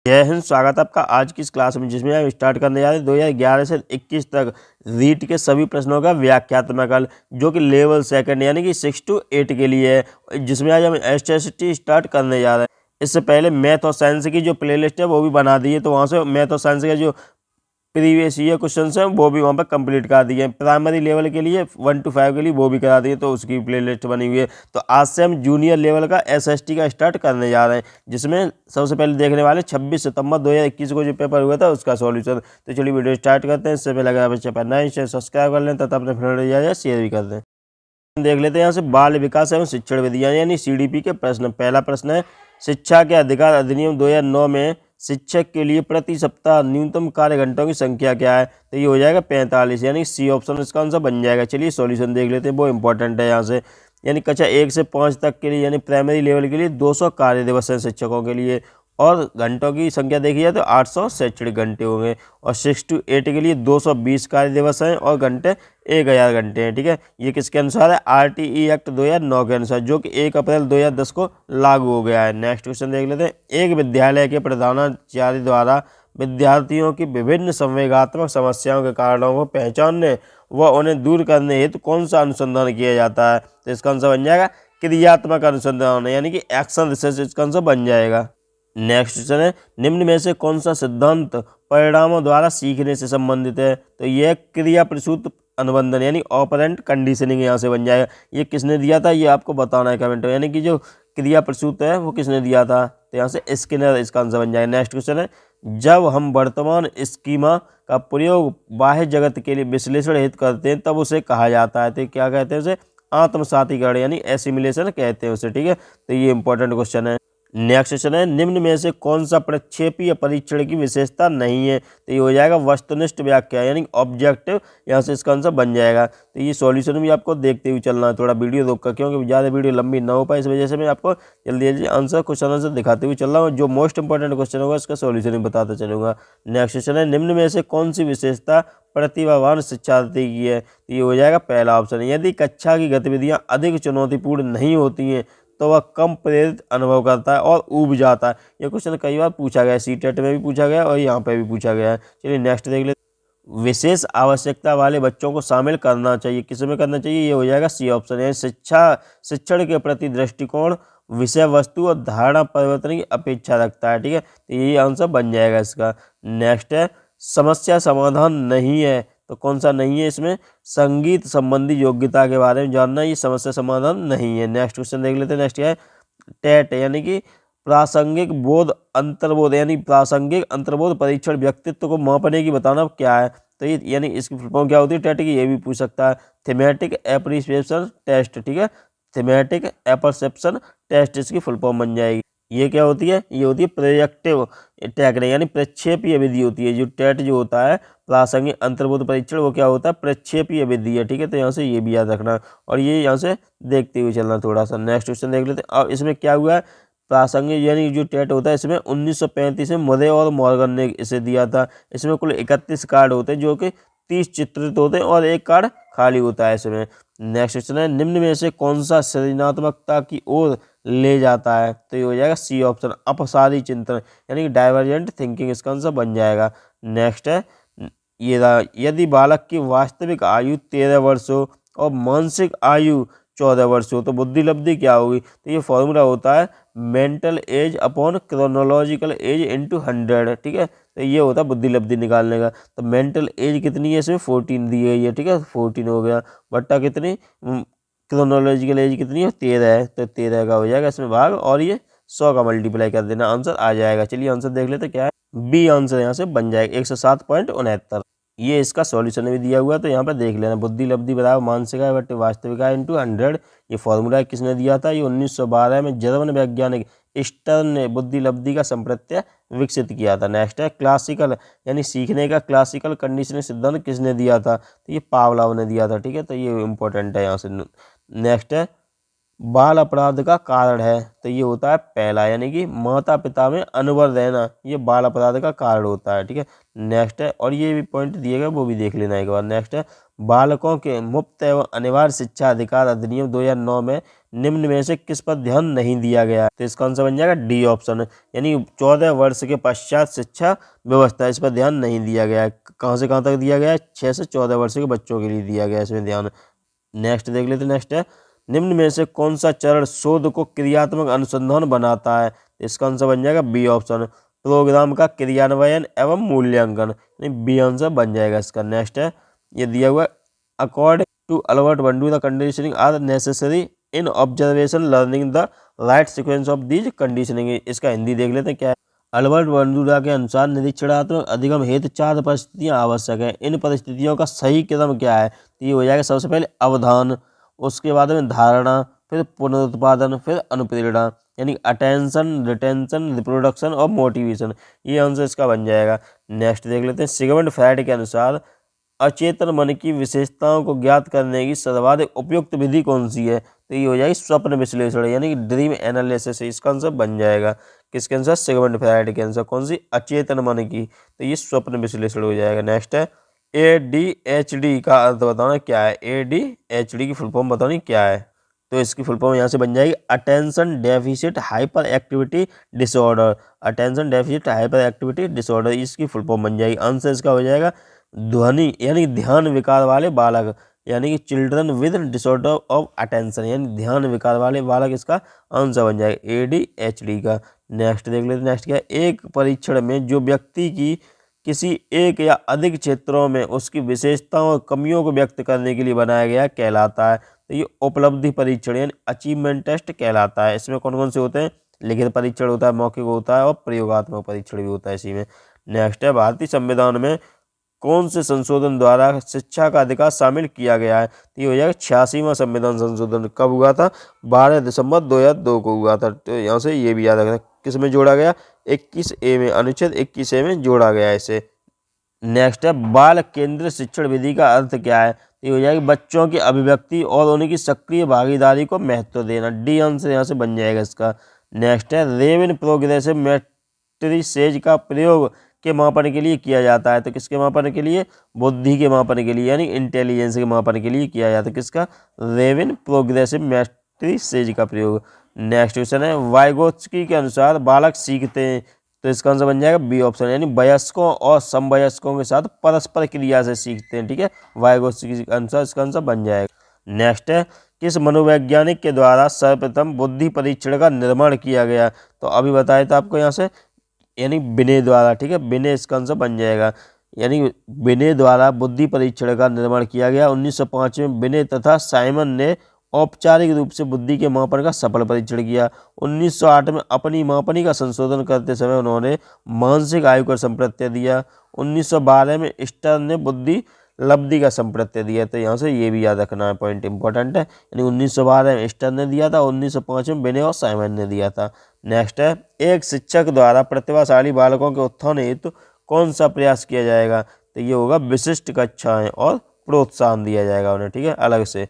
जय हिंद। स्वागत है आपका आज की इस क्लास में, जिसमें हम स्टार्ट करने जा रहे हैं 2011 से 21 तक रीट के सभी प्रश्नों का व्याख्यात्मक हल, जो कि लेवल सेकंड यानी कि 6 to 8 के लिए है, जिसमें आज हम एसटीएसटी स्टार्ट करने जा रहे हैं। इससे पहले मैथ और साइंस की जो प्लेलिस्ट है वो भी बना दी है, तो वहाँ से मैथ और साइंस के जो प्रीवियस ईयर क्वेश्चन हैं वो भी वहाँ पर कंप्लीट करा दिए हैं। प्राइमरी लेवल के लिए 1 to 5 के लिए वो भी करा दिए, तो उसकी प्लेलिस्ट बनी हुई है। तो आज से हम जूनियर लेवल का एसएसटी का स्टार्ट करने जा रहे हैं, जिसमें सबसे पहले देखने वाले 26 सितंबर 2021 को जो पेपर हुआ था उसका सॉल्यूशन। तो चलिए वीडियो स्टार्ट करते हैं। इससे पहले अगर बच्चे पर नए शेयर सब्सक्राइब कर लें तथा अपने फ्रेंड शेयर भी कर दें। देख लेते हैं यहाँ से बाल विकास एवं शिक्षण विधियाँ यानी सीडीपी के प्रश्न। पहला प्रश्न है, शिक्षा के अधिकार अधिनियम 2009 में शिक्षक के लिए प्रति सप्ताह न्यूनतम कार्य घंटों की संख्या क्या है? तो ये हो जाएगा 45, यानी सी ऑप्शन इसका आंसर बन जाएगा। चलिए सॉल्यूशन देख लेते हैं, वो इंपॉर्टेंट है यहाँ से। यानी कक्षा 1 से 5 तक के लिए यानी प्राइमरी लेवल के लिए 200 कार्य दिवस हैं शिक्षकों के लिए, और घंटों की संख्या देखी जाए तो 800 शैक्षणिक घंटे होंगे। और 6 to 8 के लिए 220 कार्य दिवस हैं और घंटे 1000 घंटे हैं। ठीक है, ये किसके अनुसार है? आरटीई एक्ट 2009 के अनुसार, जो कि 1 अप्रैल 2010 को लागू हो गया है। नेक्स्ट क्वेश्चन देख लेते हैं। एक विद्यालय के प्रधानाचार्य द्वारा विद्यार्थियों की विभिन्न संवेगात्मक समस्याओं के कारणों को पहचानने व उन्हें दूर करने हेतु कौन सा अनुसंधान किया जाता है? तो इसका आंसर बन जाएगा क्रियात्मक अनुसंधान, यानी कि एक्शन रिसर्च इसका आंसर बन जाएगा। नेक्स्ट क्वेश्चन है, निम्न में से कौन सा सिद्धांत परिणामों द्वारा सीखने से संबंधित है? तो यह क्रिया प्रसूत अनुबंधन यानी ऑपरेंट कंडीशनिंग यहाँ से बन जाएगा। ये किसने दिया था ये आपको बताना है कमेंट में, यानी कि जो क्रिया प्रसूत है वो किसने दिया था? तो यहाँ से स्किनर इसका आंसर बन जाएगा। नेक्स्ट क्वेश्चन है, जब हम वर्तमान स्कीमा का प्रयोग बाह्य जगत के लिए विश्लेषण हेतु करते हैं तब उसे कहा जाता है, तो क्या कहते हैं उसे? आत्मसातीकरण यानी एसिमिलेशन कहते हैं उसे। ठीक है, तो ये इंपॉर्टेंट क्वेश्चन है। नेक्स्ट क्वेश्चन है, निम्न में से कौन सा प्रक्षेपीय परीक्षण की विशेषता नहीं है? तो ये हो जाएगा वस्तुनिष्ठ व्याख्या यानी ऑब्जेक्टिव, यहाँ से इसका आंसर बन जाएगा। तो ये सॉल्यूशन भी आपको देखते हुए चलना है, थोड़ा वीडियो रोक कर, क्योंकि ज़्यादा वीडियो लंबी ना हो पाए, इस वजह से मैं आपको जल्दी जल्दी आंसर क्वेश्चन आंसर दिखाते हुए चल रहा हूँ। जो मोस्ट इंपॉर्टेंट क्वेश्चन होगा इसका सॉल्यूशन भी बताते चलूँगा। नेक्स्ट क्वेश्चन है, निम्न में से कौन सी विशेषता प्रतिभावान शिक्षार्थी की है? तो ये हो जाएगा पहला ऑप्शन। यदि कक्षा की गतिविधियाँ अधिक चुनौतीपूर्ण नहीं होती हैं तो वह कम प्रेरित अनुभव करता है और ऊब जाता है। ये क्वेश्चन कई बार पूछा गया है, सीटेट में भी पूछा गया और यहाँ पे भी पूछा गया है। चलिए नेक्स्ट देख लेते। विशेष आवश्यकता वाले बच्चों को शामिल करना चाहिए, किसमें करना चाहिए? ये हो जाएगा सी ऑप्शन। यानी शिक्षण के प्रति दृष्टिकोण, विषय वस्तु और धारणा परिवर्तन की अपेक्षा रखता है। ठीक है, तो यही आंसर बन जाएगा इसका। नेक्स्ट है, समस्या समाधान नहीं है, तो कौन सा नहीं है इसमें? संगीत संबंधी योग्यता के बारे में जानना, ये समस्या समाधान नहीं है। नेक्स्ट क्वेश्चन देख लेते हैं। नेक्स्ट क्या है? टेट यानी कि प्रासंगिक बोध अंतर्बोध यानी प्रासंगिक अंतर्बोध परीक्षण व्यक्तित्व को मापने की बताना क्या है? तो ये यानी इसकी फुल फॉर्म क्या होती है टेट की? ये भी पूछ सकता है। Thematic appreciation test. ठीक है, थीमेटिक एपरसेप्शन टेस्ट इसकी फुल फॉर्म बन जाएगी। ये क्या होती है? ये होती है प्रोजेक्टिव टेक्निक यानी प्रक्षेपीय विधि होती है। जो टेट जो होता है प्रासंगिक अंतर्बोध परीक्षण, वो क्या होता है? प्रक्षेपीय विधि है। ठीक है, तो यहाँ से ये भी याद रखना और ये यहाँ से देखते हुए चलना थोड़ा सा। नेक्स्ट क्वेश्चन देख लेते हैं। अब इसमें क्या हुआ है? प्रासंगिक यानी जो टेट होता है इसमें 1935 में मुरे और मॉर्गन ने इसे दिया था। इसमें कुल 31 कार्ड होते हैं, जो कि 30 चित्रित होते हैं और एक कार्ड खाली होता है इसमें। नेक्स्ट क्वेश्चन है, निम्न में से कौन सा सृजनात्मकता की ओर ले जाता है? तो ये हो जाएगा सी ऑप्शन, अपसारी चिंतन यानी कि डाइवर्जेंट थिंकिंग इसका आंसर बन जाएगा। नेक्स्ट है, ये यदि बालक की वास्तविक आयु 13 वर्ष हो और मानसिक आयु 14 वर्ष हो तो बुद्धि लब्धि क्या होगी? तो ये फॉर्मूला होता है mental as upon chronological age into 100। ठीक है, तो ये होता है बुद्धि लब्धि निकालने का। तो मेंटल एज कितनी है इसमें? 14 दी गई है। ठीक है, 14 हो गया, बट्टा कितनी क्रोनोलॉजिकल एज कितनी है? 13 है, तो 13 का हो जाएगा इसमें भाग, और ये 100 का मल्टीप्लाई कर देना, आंसर आ जाएगा। चलिए आंसर देख लेते क्या है। बी आंसर यहाँ से बन जाएगा 107.69। ये इसका सॉल्यूशन भी दिया हुआ है, तो यहाँ पर देख लेना। बुद्धि लब्धि बराबर मानसिक आय बटे वास्तविक आय इंटू 100। ये फॉर्मूला किसने दिया था? ये 1912 में जर्मन वैज्ञानिक स्टर्न ने बुद्धि लब्धि का संप्रत्यय विकसित किया था। नेक्स्ट है, क्लासिकल यानी सीखने का क्लासिकल कंडीशनिंग सिद्धांत किसने दिया था? तो ये पावलोव ने दिया था। ठीक है, तो ये इंपॉर्टेंट है यहाँ से। नेक्स्ट है, बाल अपराध का कारण है, तो ये होता है पहला यानी कि माता पिता में अनवर रहना, ये बाल अपराध का कारण होता है। ठीक है, नेक्स्ट है, और ये भी पॉइंट दिएगा वो भी देख लेना एक बार। नेक्स्ट है, बालकों के मुफ्त एवं अनिवार्य शिक्षा अधिकार अधिनियम 2009 में निम्न में से किस पर ध्यान नहीं दिया गया? तो इसका आंसर बन जाएगा डी ऑप्शन, यानी 14 वर्ष के पश्चात शिक्षा व्यवस्था, इस पर ध्यान नहीं दिया गया है। कहाँ से कहाँ तक दिया गया है? 6 से 14 वर्ष के बच्चों के लिए दिया गया है इसमें ध्यान। नेक्स्ट देख लेते, नेक्स्ट है निम्न में से कौन सा चरण शोध को क्रियात्मक अनुसंधान बनाता है? इसका आंसर बन जाएगा बी ऑप्शन, प्रोग्राम का क्रियान्वयन एवं मूल्यांकन, बी आंसर बन जाएगा इसका। नेक्स्ट है ये दिया हुआ, according to Albert Bandura the conditioning are necessary in observation learning the right sequence of these conditioning, इसका हिंदी देख लेते हैं क्या है। अल्बर्ट बंडूरा के अनुसार निरीक्षणात्मक अधिगम हेतु 4 परिस्थितियां आवश्यक है। इन परिस्थितियों का सही क्रम क्या है? तो ये हो जाएगा सबसे पहले अवधान, उसके बाद में धारणा, फिर पुनरुत्पादन, फिर अनुप्रेरणा, यानी अटेंशन, रिटेंशन, रिप्रोडक्शन और मोटिवेशन, ये आंसर इसका बन जाएगा। नेक्स्ट देख लेते हैं, सिगमंड फ्राइड के अनुसार अचेतन मन की विशेषताओं को ज्ञात करने की सर्वाधिक उपयुक्त विधि कौन सी है? तो ये हो जाएगी स्वप्न विश्लेषण, यानी कि ड्रीम एनालिसिस, इसका आंसर बन जाएगा। किसके आंसर? सिगमंड फ्राइड के आंसर। कौन सी? अचेतन मन की, तो ये स्वप्न विश्लेषण हो जाएगा। नेक्स्ट है ADHD का अर्थ बताना क्या है? ADHD की फुल फॉर्म बतानी क्या है? तो इसकी फुल फॉर्म यहाँ से बन जाएगी attention deficit hyper activity disorder, attention deficit hyper activity disorder, इसकी फुल फॉर्म बन जाएगी। आंसर इसका हो जाएगा ध्वनि यानी ध्यान विकार वाले बालक, यानी कि children with disorder of attention, यानी ध्यान विकार वाले बालक, इसका आंसर बन जाएगा ADHD का। नेक्स्ट देख लेते, नेक्स्ट क्या है, एक परीक्षण में जो व्यक्ति की किसी एक या अधिक क्षेत्रों में उसकी विशेषताओं और कमियों को व्यक्त करने के लिए बनाया गया कहलाता है। तो ये उपलब्धि परीक्षण यानी अचीवमेंट टेस्ट कहलाता है। इसमें कौन कौन से होते हैं? लिखित परीक्षण होता है, मौखिक होता है और प्रयोगात्मक परीक्षण भी होता है इसी में। नेक्स्ट है भारतीय संविधान में कौन से संशोधन द्वारा शिक्षा का अधिकार शामिल किया गया है? तो ये हो जाएगा 86वां संविधान संशोधन। कब हुआ था? 12 दिसंबर 2002 को हुआ था। तो यहाँ से ये भी याद रखना, किस में जोड़ा गया? 21A में, अनुच्छेद 21A में जोड़ा गया है इसे। नेक्स्ट है बाल केंद्रित शिक्षण विधि का अर्थ क्या है? तो ये हो जाएगी बच्चों की अभिव्यक्ति और उनकी सक्रिय भागीदारी को महत्व देना, डी आंसर यहाँ से बन जाएगा इसका। नेक्स्ट है रेविन प्रोग्रेसिव मैट्रिसेज का प्रयोग के मापन के लिए किया जाता है। तो किसके मापन के लिए? बुद्धि के मापन के लिए, यानी इंटेलिजेंस के मापन के लिए किया जाता है। किसका? रेविन प्रोग्रेसिव मैट्रिसेज का प्रयोग। नेक्स्ट क्वेश्चन है वाइगोत्स्की के अनुसार बालक सीखते हैं, तो इसका आंसर बन जाएगा बी ऑप्शन, यानी वयस्कों और समवयस्कों के साथ परस्पर क्रिया से सीखते हैं। ठीक है, वाइगोत्स्की के अनुसार इसका आंसर बन जाएगा। नेक्स्ट है किस मनोवैज्ञानिक के द्वारा सर्वप्रथम बुद्धि परीक्षण का निर्माण किया गया? तो अभी बताया था आपको यहाँ से, यानी बिने द्वारा। ठीक है, बिने इसका आंसर बन जाएगा, यानी बिने द्वारा बुद्धि परीक्षण का निर्माण किया गया। 1905 में बिने तथा साइमन ने औपचारिक रूप से बुद्धि के मापन का सफल परीक्षण किया। 1908 में अपनी मापनी का संशोधन करते समय उन्होंने मानसिक आयु का संप्रत्यय दिया। 1912 में स्टर्न ने बुद्धि लब्धि का संप्रत्यय दिया। तो यहाँ से ये भी याद रखना है, पॉइंट इंपॉर्टेंट है, यानी 1912 में स्टर्न ने दिया था, 1905 में बिने और साइमन ने दिया था। नेक्स्ट है एक शिक्षक द्वारा प्रतिभाशाली बालकों के उत्थान हेतु कौन सा प्रयास किया जाएगा? तो ये होगा विशिष्ट कक्षाएं और प्रोत्साहन दिया जाएगा उन्हें। ठीक है, अलग से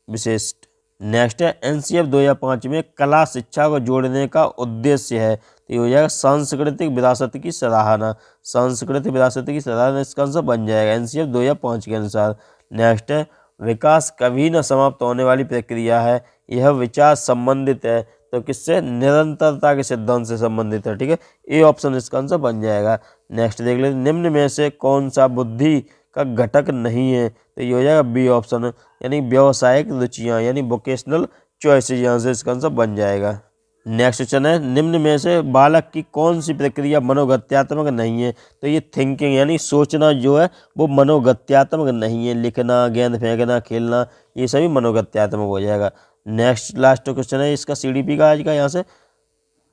विशिष्ट। नेक्स्ट है एनसीएफ 2005 में कला शिक्षा को जोड़ने का उद्देश्य है, तो ये हो जाएगा सांस्कृतिक विरासत की सराहना, सांस्कृतिक विरासत की सराहना इसका आंसर बन जाएगा एनसीएफ 2005 के अनुसार। नेक्स्ट है विकास कभी न समाप्त होने वाली प्रक्रिया है, यह विचार संबंधित है, तो किससे? निरंतरता के सिद्धांत से संबंधित है। ठीक है, ए ऑप्शन इसका आंसर बन जाएगा। नेक्स्ट देख लेते निम्न में से कौन सा बुद्धि का घटक नहीं है? तो ये हो जाएगा बी ऑप्शन, यानी व्यावसायिक रुचियाँ, यानी वोकेशनल चॉइसेस, यहाँ से इसका आंसर बन जाएगा। नेक्स्ट क्वेश्चन है निम्न में से बालक की कौन सी प्रक्रिया मनोगत्यात्मक नहीं है? तो ये थिंकिंग यानी सोचना जो है वो मनोगत्यात्मक नहीं है। लिखना, गेंद फेंकना, खेलना, ये सभी मनोगत्यात्मक हो जाएगा। नेक्स्ट लास्ट क्वेश्चन है इसका CDP का आज का, यहाँ से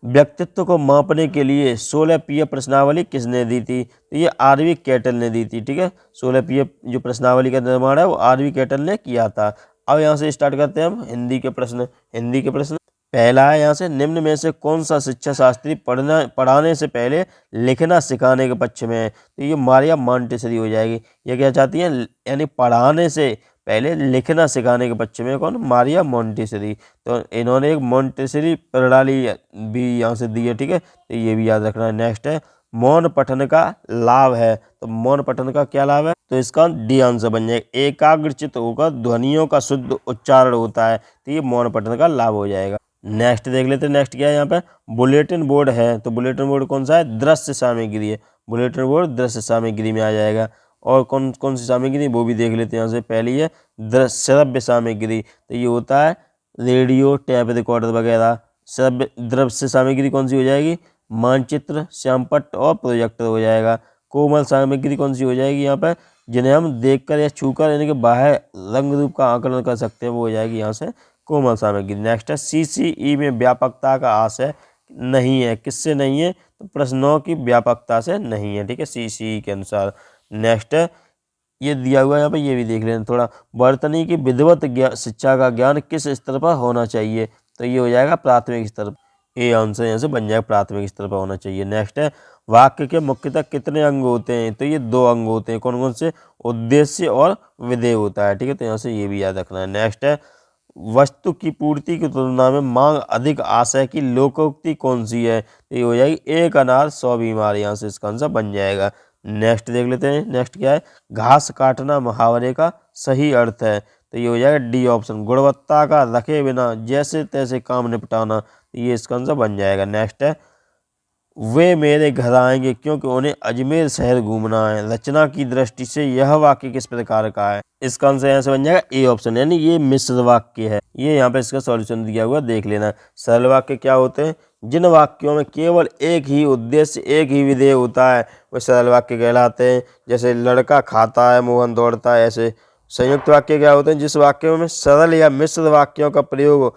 व्यक्तित्व को मापने के लिए 16 प्रश्नावली किसने दी थी? तो ये RV कैटल ने दी थी। ठीक है, 16 जो प्रश्नावली का निर्माण है वो RV कैटल ने किया था। अब यहाँ से स्टार्ट करते हैं हम हिंदी के प्रश्न। हिंदी के प्रश्न पहला है यहाँ से निम्न में से कौन सा शिक्षा शास्त्री पढ़ाने से पहले लिखना सिखाने के पक्ष में है? तो ये मारिया मॉन्टेसरी हो जाएगी। ये क्या चाहती है? यानी पढ़ाने से पहले लिखना सिखाने के पक्ष में कौन, मारिया मोंटेसरी। तो इन्होंने एक मोंटेसरी प्रणाली भी यहाँ से दी है, ठीक है, तो ये भी याद रखना है। नेक्स्ट है मौन पठन का लाभ है, तो मौन पठन का क्या लाभ है, तो इसका डी आंसर बन जाएगा। एकाग्रचित्त होकर ध्वनियों का शुद्ध उच्चारण होता है, तो ये मौन पठन का लाभ हो जाएगा। नेक्स्ट देख लेते हैं, नेक्स्ट क्या है यहाँ पे, बुलेटिन बोर्ड है, तो बुलेटिन बोर्ड कौन सा है, दृश्य सामग्री है, बुलेटिन बोर्ड दृश्य सामग्री में आ जाएगा। और कौन कौन सी सामग्री वो भी देख लेते हैं यहाँ से। पहली है श्रव्य सामग्री, तो ये होता है रेडियो, टैप रिकॉर्डर वगैरह। श्रव्य दृश्य सामग्री कौन सी हो जाएगी, मानचित्र, श्यामपट्ट और प्रोजेक्टर हो जाएगा। कोमल सामग्री कौन सी हो जाएगी यहाँ पर, जिन्हें हम देखकर या छूकर यानी कि बाह्य रंग रूप का आकलन कर सकते हैं, वो हो जाएगी यहाँ से कोमल सामग्री। नेक्स्ट है सीसीई में व्यापकता का आशय नहीं है, किससे नहीं है, तो प्रश्नों की व्यापकता से नहीं है, ठीक है, सीसीई के अनुसार। नेक्स्ट है ये दिया हुआ है यहाँ पे, ये भी देख लेना थोड़ा, वर्तनी की विधिवत शिक्षा का ज्ञान किस स्तर पर होना चाहिए, तो ये हो जाएगा प्राथमिक स्तर पर। ए आंसर यहाँ से बन जाएगा, प्राथमिक स्तर पर होना चाहिए। नेक्स्ट है वाक्य के मुख्यतः कितने अंग होते हैं, तो ये 2 अंग होते हैं, कौन कौन से, उद्देश्य और विधेय होता है, ठीक है, तो यहाँ से ये भी याद रखना है। नेक्स्ट है वस्तु की पूर्ति की तुलना में मांग अधिक आशय की लोकोक्ति कौन सी है, तो ये हो जाएगी एक अनार 100 बीमार, यहाँ से इसका आंसर बन जाएगा। नेक्स्ट देख लेते हैं, नेक्स्ट क्या है, घास काटना मुहावरे का सही अर्थ है, तो ये हो जाएगा डी ऑप्शन, गुणवत्ता का रखे बिना जैसे तैसे काम निपटाना, तो ये इसका आंसर बन जाएगा। नेक्स्ट है वे मेरे घर आएंगे क्योंकि उन्हें अजमेर शहर घूमना है, रचना की दृष्टि से यह वाक्य किस प्रकार का है, इसका आंसर यहाँ से बन जाएगा ए ऑप्शन, यानी ये मिश्र वाक्य है। ये यहाँ पे इसका सॉल्यूशन दिया हुआ देख लेना। सरल वाक्य क्या होते हैं, जिन वाक्यों में केवल एक ही उद्देश्य एक ही विधेय होता है वे सरल वाक्य कहलाते हैं। जैसे लड़का खाता है मोहन दौड़ता है, ऐसे। संयुक्त वाक्य क्या होते हैं, जिस वाक्यों में सरल या मिश्र वाक्यों का प्रयोग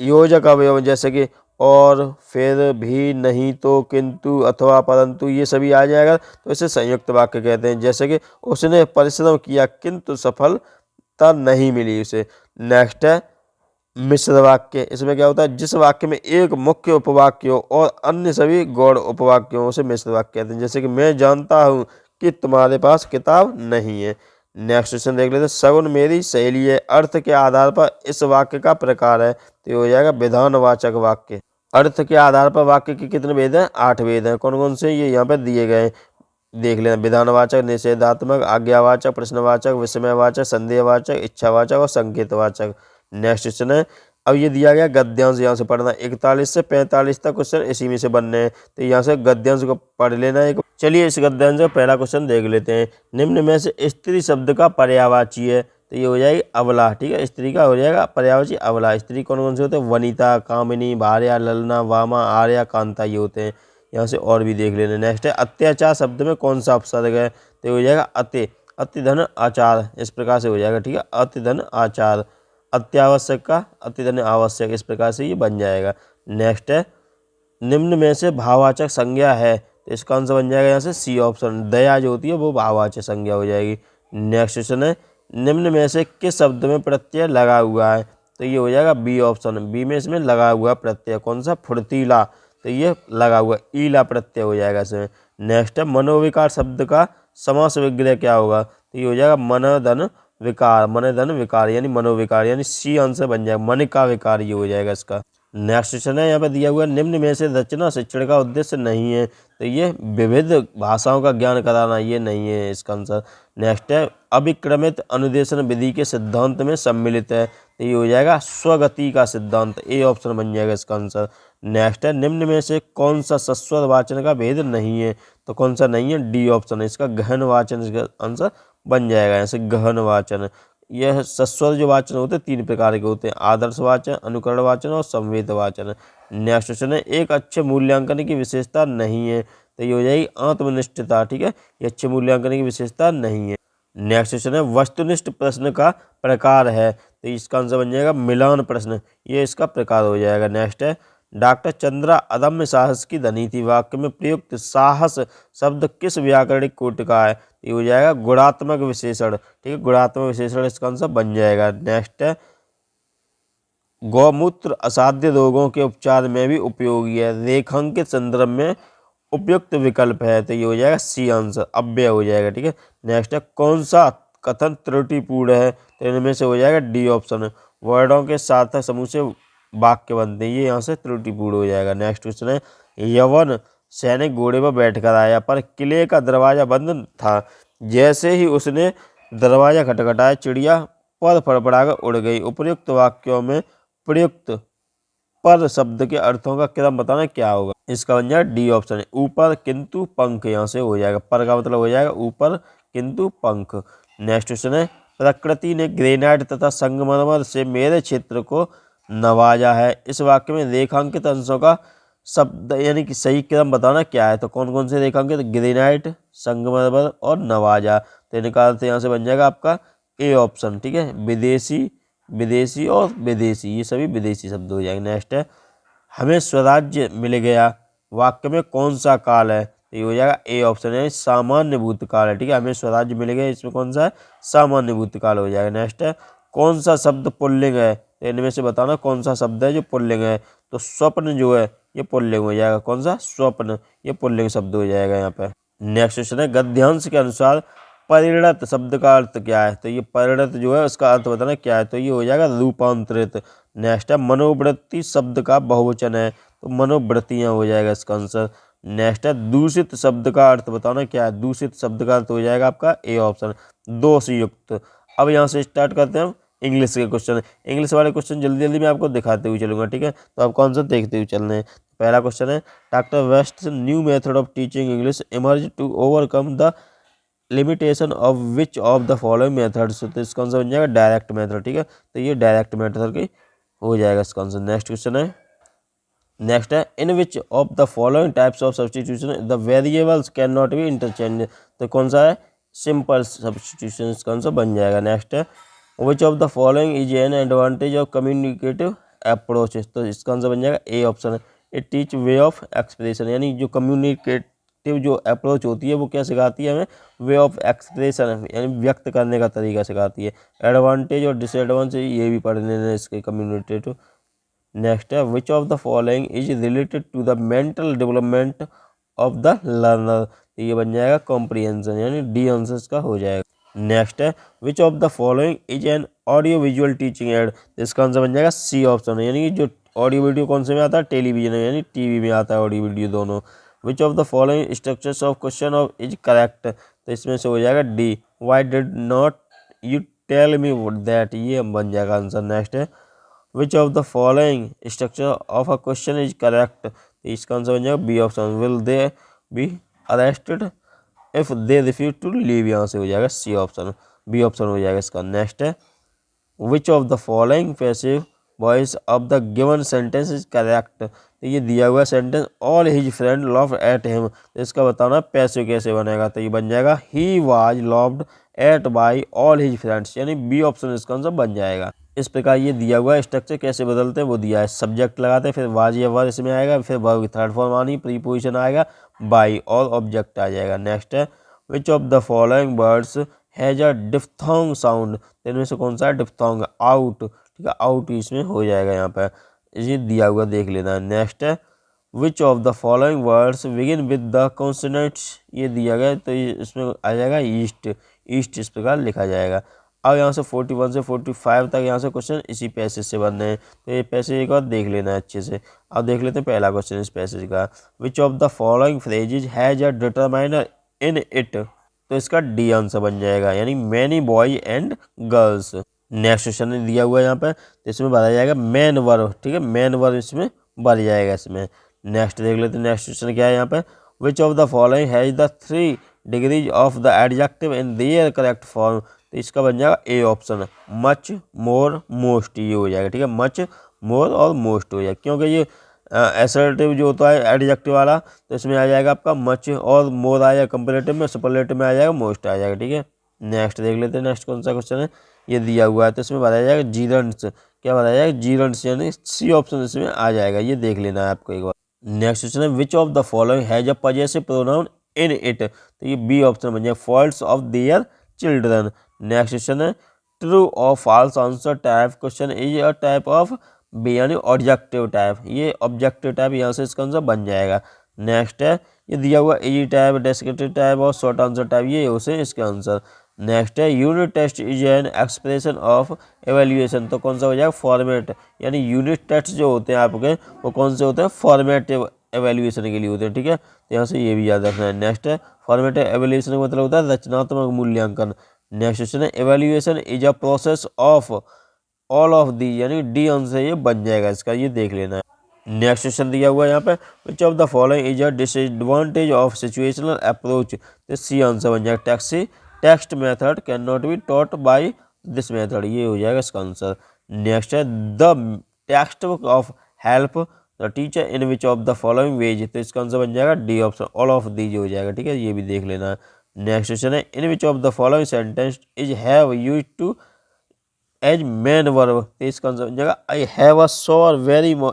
योजक अवयव जैसे कि और, फिर, भी, नहीं, तो, किंतु, अथवा, परंतु, ये सभी आ जाएगा तो इसे संयुक्त वाक्य कहते हैं। जैसे कि उसने परिश्रम किया किंतु सफलता नहीं मिली उसे। नेक्स्ट है मिश्र वाक्य, इसमें क्या होता है, जिस वाक्य में एक मुख्य उपवाक्य हो और अन्य सभी गौण उपवाक्यों से मिश्र वाक्य कहते हैं। जैसे कि मैं जानता हूँ कि तुम्हारे पास किताब नहीं है। नेक्स्ट क्वेश्चन देख लेते हैं, सगुन मेरी सहेली है, अर्थ के आधार पर इस वाक्य का प्रकार है, तो ये हो जाएगा विधानवाचक वाक्य। अर्थ के आधार पर वाक्य के कितने भेद हैं, 8 भेद हैं, कौन कौन से, ये यहाँ पे दिए गए हैं, देख लेना। विधानवाचक, निषेधात्मक, आज्ञावाचक, प्रश्नवाचक, विस्मयवाचक, संदेहवाचक, इच्छावाचक और संकेतवाचक। नेक्स्ट क्वेश्चन है, अब ये दिया गया गद्यांश, यहाँ से पढ़ना 41 से 45 तक क्वेश्चन इसी में से बनने हैं, तो यहाँ से गद्यांश को पढ़ लेना है। चलिए इस गद्यांश का पहला क्वेश्चन देख लेते हैं। निम्न में से स्त्री शब्द का पर्यायवाची है, तो ये हो जाएगी अबला, ठीक है, स्त्री का हो जाएगा पर्यायवाची अबला। स्त्री कौन कौन से होते हैं, वनिता, कामिनी, भार्या, ललना, वामा, आर्या, कांता, ये होते हैं। यहाँ से और भी देख लेना। नेक्स्ट है अत्याचार शब्द में कौन सा उपसर्ग है, तो ये हो जाएगा अति, अतिधन आचार, इस प्रकार से हो जाएगा, ठीक है, अतिधन आचार। अत्यावश्यक का अतिधन आवश्यक, इस प्रकार से ये बन जाएगा। नेक्स्ट है निम्न में से भाववाचक संज्ञा है, तो इसका आंसर बन जाएगा यहाँ से सी ऑप्शन, दया जो होती है वो भाववाचक संज्ञा हो जाएगी। नेक्स्ट क्वेश्चन है निम्न में से किस शब्द में प्रत्यय लगा हुआ है, तो ये हो जाएगा बी ऑप्शन, बी में इसमें लगा हुआ प्रत्यय कौन सा, फुर्तीला, तो ये लगा हुआ ईला प्रत्यय हो जाएगा इसमें। नेक्स्ट है मनोविकार शब्द का समास विग्रह क्या होगा, तो ये हो जाएगा मनोधन विकार, मनोधन विकार यानी मनोविकार, यानी सी आंसर बन जाएगा, मन का विकार, ये हो जाएगा इसका। नेक्स्ट क्वेश्चन है यहाँ पे दिया हुआ निम्न में से रचना शिक्षण का उद्देश्य नहीं है, तो ये विविध भाषाओं का ज्ञान कराना, ये नहीं है इसका आंसर। नेक्स्ट है अभिक्रमित अनुदेशन विधि के सिद्धांत में सम्मिलित है, तो ये हो जाएगा स्वगति का सिद्धांत, ए ऑप्शन बन जाएगा इसका आंसर। नेक्स्ट है निम्न में से कौन सा सस्वर वाचन का भेद नहीं है, तो कौन सा नहीं है, डी ऑप्शन है इसका, गहन वाचन इसका आंसर बन जाएगा यहाँ से गहन वाचन। यह सस्वर जो वाचन होते हैं 3 प्रकार के होते हैं, आदर्श वाचन, अनुकरण वाचन और संवेद वाचन। नेक्स्ट क्वेश्चन है एक अच्छे मूल्यांकन की विशेषता नहीं है, तो ये हो जाएगी आत्मनिष्ठता, ठीक है, ये अच्छे मूल्यांकन की विशेषता नहीं है। नेक्स्ट क्वेश्चन है वस्तुनिष्ठ प्रश्न का प्रकार है, तो इसका आंसर बन जाएगा मिलान प्रश्न, ये इसका प्रकार हो जाएगा। नेक्स्ट है डॉक्टर चंद्रा अदम्य साहस की धनी थी, वाक्य में प्रयुक्त साहस शब्द किस व्याकरणिक कोटि का है, ये हो जाएगा गुणात्मक विशेषण, ठीक है, गुणात्मक विशेषण इसका आंसर बन जाएगा। नेक्स्ट है गौमूत्र असाध्य रोगों के उपचार में भी उपयोगी है, रेखांकित संदर्भ में उपयुक्त विकल्प है, तो ये हो जाएगा सी आंसर, अव्यय हो जाएगा, ठीक है। नेक्स्ट है कौन सा कथन त्रुटिपूर्ण है, तो इनमें से हो जाएगा डी ऑप्शन। वर्णों के सार्थक समूह से वाक्य बनते हैं, ये यहाँ से त्रुटिपूर्ण हो जाएगा। नेक्स्ट क्वेश्चन है, यवन सैनिक घोड़े पर बैठकर आया पर किले का दरवाजा बंद था। जैसे ही उसने दरवाजा खटखटाया चिड़िया पर फड़फड़ाकर उड़ गई। उपर्युक्त वाक्यों में प्रयुक्त पर शब्द के अर्थों का क्रम बताना क्या होगा। इसका बन जाएगा डी ऑप्शन है, ऊपर किंतु पंख, यहाँ से हो जाएगा। पर का मतलब हो जाएगा ऊपर किंतु पंख। नेक्स्ट क्वेश्चन है, प्रकृति ने ग्रेनाइट तथा संगमरमर से मेरे क्षेत्र को नवाजा है। इस वाक्य में रेखांकित अंशों का शब्द यानी कि सही क्रम बताना क्या है। तो कौन कौन से रेखांकित, ग्रेनाइट, संगमरमर और नवाजा। तो इनका अर्थ यहाँ से बन जाएगा आपका ए ऑप्शन, ठीक है। विदेशी, विदेशी और विदेशी, ये सभी विदेशी शब्द हो जाएंगे। नेक्स्ट है, हमें स्वराज्य मिल गया, वाक्य में कौन सा काल है। तो ये हो जाएगा ए ऑप्शन है, सामान्य भूतकाल है, ठीक है। हमें स्वराज्य मिल गया, इसमें कौन सा है, सामान्य भूतकाल हो जाएगा। नेक्स्ट है, कौन सा शब्द पुल्लिंग है। तो इनमें से बताना कौन सा शब्द है जो पुल्लिंग है। तो स्वप्न जो है ये पुल्लिंग हो जाएगा। कौन सा, स्वप्न, ये पुल्लिंग शब्द हो जाएगा यहाँ पे। नेक्स्ट क्वेश्चन है, गद्यांश के अनुसार परिणत शब्द का अर्थ क्या है। तो ये परिणत जो है उसका अर्थ बताना क्या है। तो ये हो जाएगा रूपांतरित। नेक्स्ट है, मनोवृत्ति शब्द का बहुवचन है, तो मनोवृत्तियाँ हो जाएगा इसका आंसर। नेक्स्ट है, दूषित शब्द का अर्थ बताना क्या है। दूषित शब्द का अर्थ हो जाएगा आपका ए ऑप्शन, दोषयुक्त। अब यहाँ से स्टार्ट करते हैं हम इंग्लिश के क्वेश्चन। इंग्लिश वाले क्वेश्चन जल्दी जल्दी मैं आपको दिखाते हुए चलूँगा, ठीक है। तो आप कौन सा देखते हुए चल रहे हैं। पहला क्वेश्चन है, doctor West new method of teaching English emerge to overcome the limitation of which of the following methods. तो इसका आंसर बन जाएगा डायरेक्ट मेथड, ठीक है। तो ये डायरेक्ट मेथड की हो जाएगा इसका आंसर। नेक्स्ट क्वेश्चन है, नेक्स्ट है, in which of the following types of substitution the variables can not be interchange. तो कौन सा है, सिंपल सब्सटीट्यूशन इसका आंसर बन जाएगा। नेक्स्ट है, which of the following is an advantage of communicative approach. तो इसका आंसर बन जाएगा ए ऑप्शन है, it teach way of expression, यानी जो कम्युनिकेटिव जो अप्रोच होती है वो क्या सिखाती है हमें, वे ऑफ एक्सप्रेशन यानी व्यक्त करने का तरीका सिखाती है। एडवांटेज और डिसएडवांटेज ये भी पढ़ने हैं इसके कम्युनिकेटिव। नेक्स्ट है, which of the following is related to the mental development of the learner. तो ये बन जाएगा कॉम्प्रिहेंशन, यानी डी आंसर इसका हो जाएगा। नेक्स्ट है, which of the following is an audio visual teaching add. इसका आंसर बन जाएगा सी ऑप्शन, यानी जो ऑडियो वीडियो कौन से में आता है, टेलीविजन में, यानी टीवी में आता है ऑडियो वीडियो दोनों। Which of the following structures of question of is correct. तो इसमें से हो जाएगा D, why did not you tell me that, ये बन जाएगा आंसर। नेक्स्ट है, which of the following structure of a question is correct. तो इसका आंसर बन जाएगा B option, will they be arrested if they refuse to leave, यहाँ से हो जाएगा सी ऑप्शन, बी ऑप्शन हो जाएगा इसका। नेक्स्ट है, which of the following passive voice of the given sentence is correct. तो ये दिया हुआ sentence all his friend love at him, तो इसका बताना पैसिव कैसे बनेगा। तो ये बन जाएगा he was loved at by all his friends, यानी बी ऑप्शन इसका आंसर बन जाएगा। इस प्रकार ये दिया हुआ स्ट्रक्चर कैसे बदलते हैं वो दिया है, सब्जेक्ट लगाते हैं, फिर वाज या वर इसमें आएगा, फिर वर्ब की थर्ड फॉर्म आनी, प्रीपोजिशन आएगा, बाई और ऑब्जेक्ट आ जाएगा। नेक्स्ट है, which of the following words has a diphthong sound. इनमें से कौन सा है, डिफ्थोंग, आउट, ठीक है, आउट इसमें हो जाएगा यहाँ पर, ये दिया हुआ देख लेना है। नेक्स्ट है, which of the following words begin with the consonants, ये दिया गया तो ये इसमें आ जाएगा ईस्ट, ईस्ट इस प्रकार लिखा जाएगा। अब यहाँ से 41 से 45 तक यहाँ से क्वेश्चन इसी पैसेज से बन रहे हैं, तो ये पैसेज एक बार देख लेना है अच्छे से। अब देख लेते हैं पहला क्वेश्चन इस पैसेज का, विच of the following phrases has a determiner in it. तो इसका डी आंसर बन जाएगा, यानी many boy and girls. Next question दिया हुआ है यहाँ पर, तो इसमें बताया जाएगा मैन वर्ब, ठीक है, मैन वर्ब इसमें भर जाएगा इसमें। नेक्स्ट देख लेते हैं, नेक्स्ट क्वेश्चन क्या है यहाँ पर, विच of the following has the 3 degrees of the adjective in their correct form. तो इसका बन जाएगा A option, much, more, most, ये हो जाएगा, ठीक है, मच, मोर और मोस्ट हो जाएगा, क्योंकि ये एसर्टिव जो होता है एडजेक्टिव वाला, तो इसमें आ जाएगा आपका मच और मोर आएगा कंपेरेटिव में, सुपरलेटिव में आ जाएगा मोस्ट आ जाएगा, ठीक है। नेक्स्ट देख लेते हैं, नेक्स्ट कौन सा क्वेश्चन है, ये दिया हुआ है, तो इसमें बताया जाएगा जीरंट्स, क्या बताया जाएगा, जीरंट्स, यानी सी ऑप्शन इसमें आ जाएगा, ये देख लेना है आपको एक बार। नेक्स्ट क्वेश्चन है, which of the following has a possessive pronoun in it. तो ये बी ऑप्शन बन जाए, falls of their children. Next question है, ट्रू और false answer type question is a type of B, यानी ऑब्जेक्टिव टाइप, ये objective type यहाँ से इसका आंसर बन जाएगा। नेक्स्ट है, ये दिया हुआ इजी टाइप, डेस्क्रिप्टिव टाइप और शॉर्ट आंसर टाइप, ये उसे इसका आंसर। नेक्स्ट है unit test is an expression of evaluation, तो कौन सा हो जाएगा फॉर्मेट, यानी यूनिट टेस्ट जो होते हैं आपके वो कौन से होते हैं फॉर्मेटिव एवेल्यूएशन के लिए होते हैं, ठीक है। तो यहाँ से ये भी याद रखना है। नेक्स्ट है फॉर्मेटिव एवेल्यूएशन का मतलब होता है रचनात्मक मूल्यांकन। नेक्स्ट क्वेश्चन है evaluation is a process of all of the, यानी डी आंसर ये बन जाएगा इसका, ये देख लेना है। नेक्स्ट क्वेश्चन दिया हुआ है यहाँ पे विच of the following is a disadvantage of situational approach, तो सी आंसर बन जाएगा taxi text method can not be taught by this method, ये हो जाएगा इसका आंसर। नेक्स्ट है the text book of help the teacher in which of the following veg, तो इसका आंसर बन जाएगा D option all of these हो जाएगा, ठीक है, ये भी देख लेना है। नेक्स्ट क्वेश्चन है in which of the following sentence is have used to as main verb, तो इसका आंसर बन जाएगा I have a shower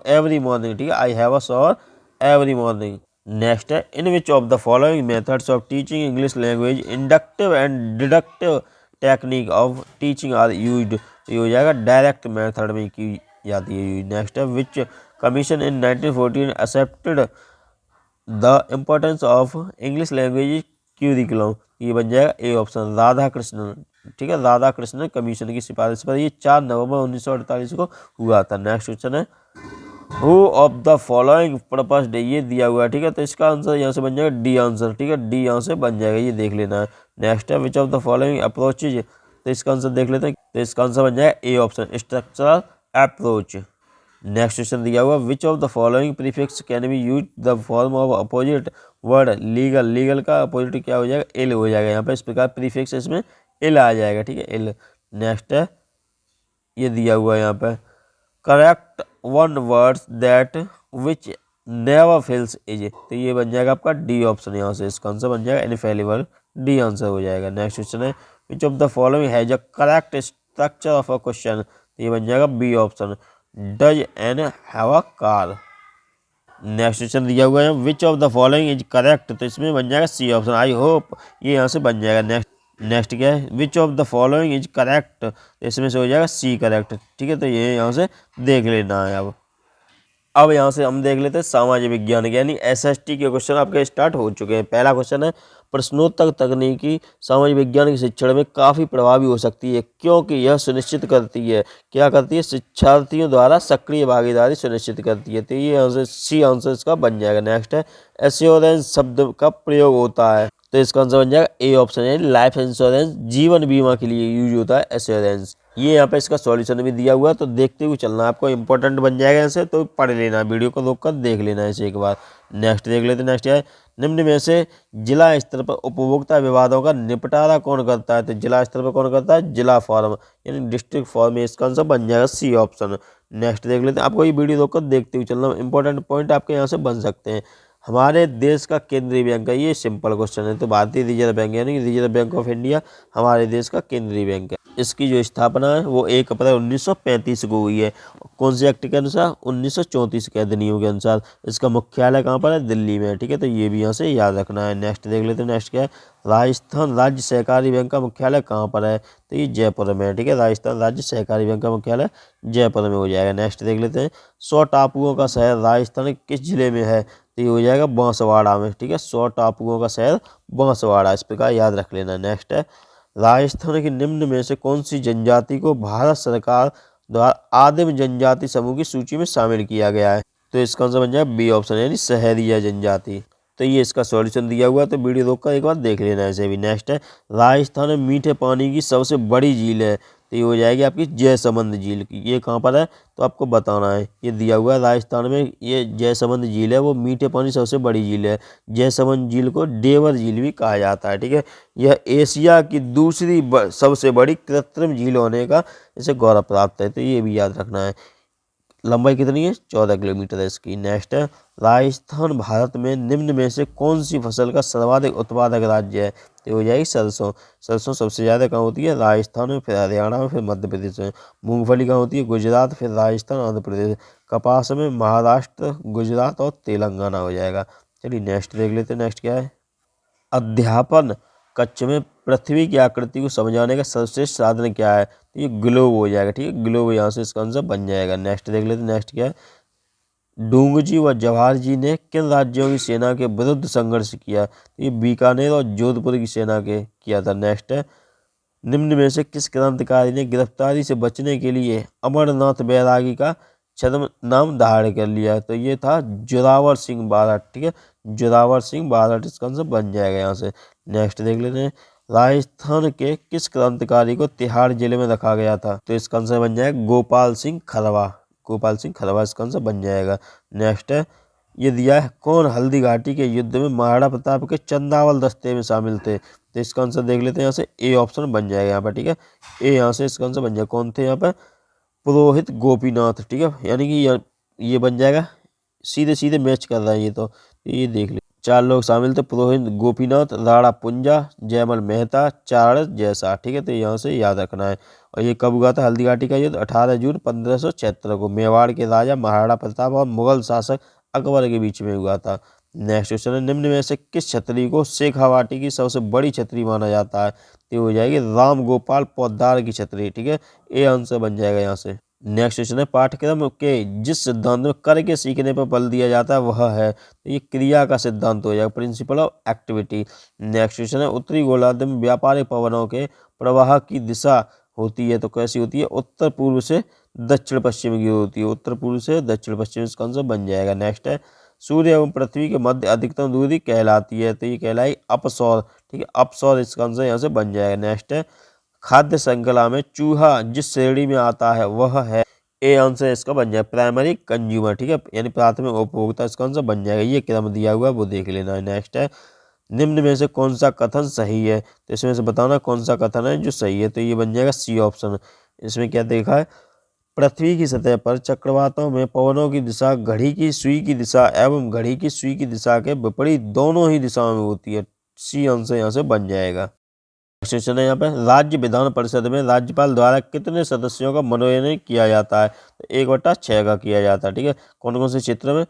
every morning, ठीक है, I have a shower every morning. Next है in which of the following methods of teaching English language inductive and deductive technique of teaching are used, ये हो जाएगा direct method में की जाती है यूज। नेक्स्ट है which commission in 1914 accepted the importance of English language curriculum, ये बन जाएगा ए ऑप्शन राधा कृष्णन, ठीक है, राधा कृष्णन कमीशन की सिफारिश पर, ये 4 नवंबर 1948 को हुआ था। नेक्स्ट क्वेश्चन है who of the following purpose day, ये दिया हुआ है, ठीक है, तो इसका आंसर यहाँ से बन जाएगा डी आंसर, ठीक है, डी यहाँ से बन जाएगा, ये देख लेना है। नेक्स्ट है which of the following approaches, तो इसका आंसर देख लेते हैं, तो इसका आंसर बन जाएगा A option structural approach. Next question दिया हुआ विच of the following prefix can be use the form of opposite word legal, legal का अपोजिट क्या हो जाएगा एल हो जाएगा, यहाँ पे इस प्रकार प्रीफिक्स इसमें एल आ जाएगा, ठीक है, एल। नेक्स्ट है ये दिया हुआ है यहाँ पे correct one words that which never fails is, तो ये बन जाएगा आपका डी ऑप्शन, यहाँ से इसका आंसर बन जाएगा इनफेलिबल, डी आंसर हो जाएगा। नेक्स्ट क्वेश्चन है which of the following has a correct structure of a question, तो ये बन जाएगा B option does Ann have a car. Next question दिया हुआ है which of the following is correct, तो इसमें बन जाएगा सी ऑप्शन आई होप, ये यहाँ से बन जाएगा। नेक्स्ट क्या है which of the following is correct, तो इसमें से हो जाएगा सी करेक्ट, ठीक है, तो ये यहाँ से देख लेना है। अब यहाँ से हम देख लेते हैं सामाजिक विज्ञान के, यानी एसएसटी के क्वेश्चन आपके स्टार्ट हो चुके हैं। पहला क्वेश्चन है प्रश्नोत्तर तकनीकी सामाजिक विज्ञान के शिक्षण में काफ़ी प्रभावी हो सकती है क्योंकि यह सुनिश्चित करती है, क्या करती है, शिक्षार्थियों द्वारा सक्रिय भागीदारी सुनिश्चित करती है, तो ये यहाँ से सी आंसर इसका बन जाएगा। नेक्स्ट है एश्योरेंस शब्द का प्रयोग होता है, तो इसका आंसर बन जाएगा ए ऑप्शन है लाइफ इंश्योरेंस, जीवन बीमा के लिए यूज होता है एश्योरेंस। ये यहाँ पे इसका सॉल्यूशन भी दिया हुआ है, तो देखते हुए चलना, आपको इंपॉर्टेंट बन जाएगा ऐसे, तो पढ़ लेना, वीडियो को रोक कर देख लेना इसे एक बार। नेक्स्ट देख लेते हैं। नेक्स्ट है निम्न में से जिला स्तर पर उपभोक्ता विवादों का निपटारा कौन करता है, तो जिला स्तर पर कौन करता है, जिला फॉर्म यानी डिस्ट्रिक्ट फॉर्म में, इसका आंसर बन जाएगा सी ऑप्शन। नेक्स्ट देख लेते हैं, आपको ये वीडियो रोक कर देखते हुए चलना, इंपॉर्टेंट पॉइंट आपके यहाँ से बन सकते हैं। हमारे देश का केंद्रीय बैंक है, ये सिंपल क्वेश्चन है, तो भारतीय रिजर्व बैंक यानी कि रिजर्व बैंक ऑफ इंडिया हमारे देश का केंद्रीय बैंक है। इसकी जो स्थापना है वो 1 अप्रैल 1935 को हुई है, कौन से एक्ट के अनुसार, 1934 के अधिनियम के अनुसार। इसका मुख्यालय कहाँ पर है, दिल्ली में है, ठीक है, तो ये भी यहाँ से याद रखना है। नेक्स्ट देख लेते हैं। नेक्स्ट क्या है राजस्थान राज्य सहकारी बैंक का मुख्यालय कहाँ पर है, तो ये जयपुर में है, ठीक है, राजस्थान राज्य सहकारी बैंक का मुख्यालय जयपुर में हो जाएगा। नेक्स्ट देख लेते हैं 100 टापुओं का शहर राजस्थान के किस जिले में है, तो ये हो जाएगा बांसवाड़ा में, ठीक है, 100 टापुओं का शहर बांसवाड़ा, इस प्रकार याद रख लेना। नेक्स्ट है राजस्थान की निम्न में से कौन सी जनजाति को भारत सरकार द्वारा आदिम जनजाति समूह की सूची में शामिल किया गया है, तो इसका आंसर बन जाएगा बी ऑप्शन यानी सहरिया जनजाति। तो ये इसका सॉल्यूशन दिया हुआ है, तो वीडियो रोककर एक बार देख लेना है इसे भी। नेक्स्ट है राजस्थान में मीठे पानी की सबसे बड़ी झील है, तो ये हो जाएगी आपकी जयसमंद झील की, ये कहाँ पर है, तो आपको बताना है। ये दिया हुआ है राजस्थान में ये जयसमंद झील है, वो मीठे पानी सबसे बड़ी झील है। जयसमंद झील को डेवर झील भी कहा जाता है, ठीक है, यह एशिया की दूसरी सबसे बड़ी कृत्रिम झील होने का इसे गौरव प्राप्त है, तो ये भी याद रखना है। लंबाई कितनी है, 14 किलोमीटर है इसकी। नेक्स्ट है राजस्थान भारत में निम्न में से कौन सी फसल का सर्वाधिक उत्पादक राज्य है, तो हो जाएगी सरसों। सरसों सबसे ज़्यादा कहाँ होती है, राजस्थान में, फिर हरियाणा में, फिर मध्य प्रदेश में। मूंगफली कहाँ होती है, गुजरात, फिर राजस्थान, आंध्र प्रदेश। कपास में महाराष्ट्र, गुजरात और तेलंगाना हो जाएगा। चलिए नेक्स्ट देख लेते हैं। नेक्स्ट क्या है अध्यापन कक्ष में पृथ्वी की आकृति को समझाने का सर्वश्रेष्ठ साधन क्या है, तो ये ग्लोब हो जाएगा, ठीक है, ग्लोब यहाँ से इसका आंसर बन जाएगा। नेक्स्ट देख लेते हैं। नेक्स्ट क्या है डूंगजी व जवाहर जी ने किन राज्यों की सेना के विरुद्ध संघर्ष किया, तो ये बीकानेर और जोधपुर की सेना के किया था। नेक्स्ट है निम्न में से किस क्रांतिकारी ने गिरफ्तारी से बचने के लिए अमरनाथ बैरागी का छद्म नाम धारण कर लिया? तो ये था जोरावर सिंह बारठ। ठीक है, जोरावर सिंह बारठ इसका आंसर बन जाएगा यहाँ से। नेक्स्ट देख लेते हैं, राजस्थान के किस क्रांतिकारी को तिहाड़ जेल में रखा गया था? तो इसका आंसर बन जाएगा गोपाल सिंह खरवा। गोपाल सिंह खरवा इसका आंसर बन जाएगा। नेक्स्ट है, ये दिया है, कौन हल्दी घाटी के युद्ध में महाराणा प्रताप के चंदावल दस्ते में शामिल थे? तो इसका आंसर देख लेते हैं यहाँ से, ए ऑप्शन बन जाएगा यहाँ पर। ठीक है, ए यहाँ से इसका आंसर बन जाएगा। कौन थे यहाँ पर? पुरोहित गोपीनाथ। ठीक है, यानी कि ये बन जाएगा, सीधे सीधे मैच कर रहा है ये। तो ये देख ले, 4 लोग शामिल थे, पुरोहित गोपीनाथ, राणा पुंजा, जयमल मेहता, चारण जैसा। ठीक है, तो यहाँ से याद रखना है। और ये कब हुआ था हल्दी घाटी का युद्ध? 18 जून 1576 को मेवाड़ के राजा महाराणा प्रताप और मुगल शासक अकबर के बीच में हुआ था। नेक्स्ट क्वेश्चन है, निम्न में से किस छतरी को शेखावाटी की सबसे बड़ी छतरी माना जाता है? तो हो जाएगी राम गोपाल पोद्दार की छतरी। ठीक है, ए आंसर बन जाएगा यहाँ से। नेक्स्ट क्वेश्चन है, पाठ्यक्रम के जिस सिद्धांत में करके सीखने पर बल दिया जाता है वह है? तो ये क्रिया का सिद्धांत हो जाएगा, principle of activity. Next question है, उत्तरी गोलार्ध में व्यापारिक पवनों के प्रवाह की दिशा होती है तो कैसी होती है? उत्तर पूर्व से दक्षिण पश्चिम की होती है, उत्तर पूर्व से दक्षिण पश्चिम इसका आंसर बन जाएगा। नेक्स्ट है, सूर्य एवं पृथ्वी के मध्य अधिकतम दूरी कहलाती है? तो ये कहलाई अपसौर। ठीक है, अपसौर इसका आंसर यहाँ से बन जाएगा। नेक्स्ट है, खाद्य श्रृंखला में चूहा जिस श्रेणी में आता है वह है? ए आंसर इसका बन जाएगा प्राइमरी कंज्यूमर। ठीक है, यानी प्राथमिक उपभोक्ता इसका आंसर बन जाएगा। ये क्रम दिया हुआ है वो देख लेना है। नेक्स्ट है, निम्न में से कौन सा कथन सही है? तो इसमें से बताना कौन सा कथन है जो सही है। तो ये बन जाएगा सी ऑप्शन। इसमें क्या देखा है, पृथ्वी की सतह पर चक्रवातों में पवनों की दिशा घड़ी की सुई की दिशा एवं घड़ी की सुई की दिशा के विपरीत दोनों ही दिशाओं में होती है। सी आंसर यहाँ से बन जाएगा। क्वेश्चन है यहाँ पे, राज्य विधान परिषद में राज्यपाल द्वारा कितने सदस्यों का मनोनयन किया जाता है? तो 1/6 का किया जाता है। ठीक है, कौन कौन से क्षेत्र में?